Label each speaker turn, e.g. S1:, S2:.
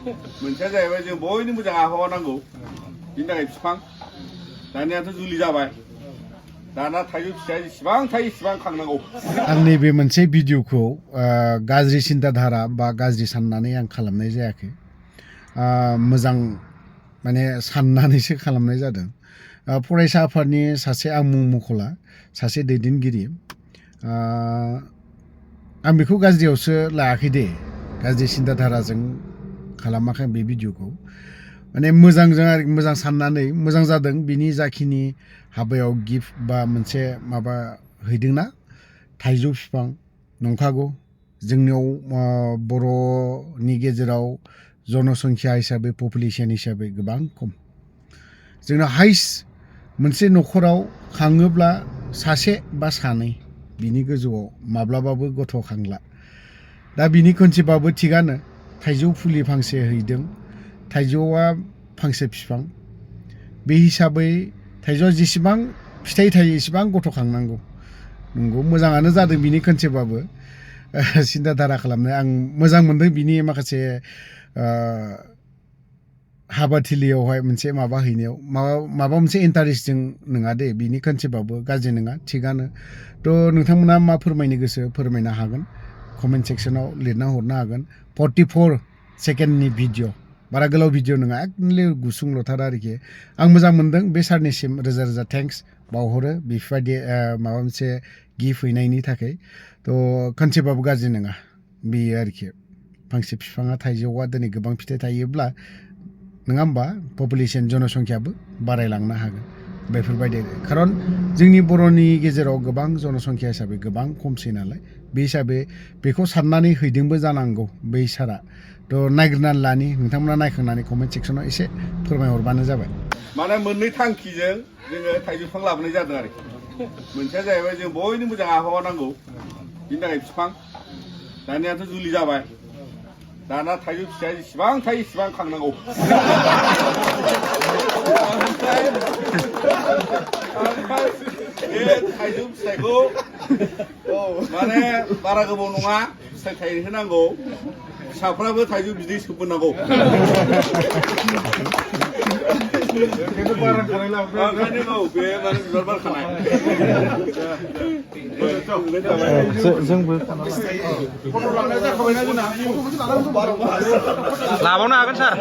S1: मोनसेया जाहैबाय जों बयनो मोजां आबहावा नांगौ बिनि थाखाय बिफां दानियाथ' जुलि जाबाय दाना थाइजौ फिथाइया जेसेबां थायो एसेबां खांनांगौ
S2: आंनि बे मोनसे भिडिअखौ गाज्रि सिन्ताधारा बा गाज्रि साननानै आं खालामनाय जायाखै मोजां माने साननानैसो खालामनाय जादों फरायसा आफादनि सासे आं मुं मख'ला सासे दैदेनगिरि आं बेखौ गाज्रियावसो लायाखै दे गाज्रि सिन्ताधाराजों खालामाखै बे भिडिअखौ माने मोजांजों आरो मोजां साननानै मोजां जादों बिनि जाखिनि हाबायाव गिफ्ट बा मोनसे माबा हैदोंना थाइजौ बिफां नंखागौ जोंनियाव बर'नि गेजेराव जनसंख्या हिसाबै पपुलेसन हिसाबै गोबां खम जोंना हाइस्ट मोनसे न'खराव खाङोब्ला सासे बा सानै बिनि गोजौआव माब्लाबाबो गथ' खांला दा बिनि खनसेबाबो थिगानो थाइजौ फुलि फांसे हैदों थाइजौआ फांसे बिफां बे हिसाबै थाइजौआ जेसेबां फिथाइ थायो एसेबां गथ' खांनांगौ नंगौ मोजाङानो जादों बिनि खनसेबाबो सिन्ताधारा खालामनो आं मोजां मोनदों बिनि माखासे हाबाथिलियावहाय मोनसे माबा हैनायाव माबा मोनसे इन्टारेस्टजों नङा दे बिनि खनसेबाबो गाज्रि नङा थिगानो थ' नोंथांमोना मा फोरमायनो गोसो फोरमायनो हागोन कमेन्ट सेक्सनाव लिरना हरनो हागोन 44 सेकेन्डनि भिडिअ बारा गोलाव भिडिअ नङा एकदमलि गुसुंल'थार आरोखि आं मोजां मोनदों बे सारनिसिम रोजा रोजा थेंक्स बावहरो बेफोरबायदि माबा मोनसे गिफ्ट हैनायनि थाखाय थ' खनसेबाबो गाज्रि नङा बेयो आरोखि फांसे बिफाङा थाइजौआ दिनै गोबां फिथाइ थायोब्ला नङा होमबा पपुलेसन जनसंख्याबो बारायलांनो हागोन बेफोरबायदि खारन जोंनि बर'नि गेजेराव गोबां जनसंख्या हिसाबै गोबां खमसै नालाय बे हिसाबै बेखौ साननानै हैदोंबो जानांगौ बै सारा थ' नायग्रोनानै लानि नोंथांमोना नायखांनानै कमेन्ट सेक्सनाव एसे फोरमायहरबानो जाबाय
S1: माने मोननै थांखिजों जोङो थाइजौ बिफां लाबोनाय जादों आरोखि मोनसेया जाहैबाय जों बयनो मोजां आबहावा नांगौ बिनि थाखाय बिफां दानियाथ' जुलि जाबाय दाना थाइजौ फिथाइया जेसेबां थायो एसेबां खांनांगौ बे थाइजौ फिथाइखौ माने बारा गोबाव नङा फिथाइ थायहोनांगौ फिसाफ्राबो थाइजौ बिदै सोबबोनांगौ
S2: जोंबो
S3: लाबावनो हागोन सार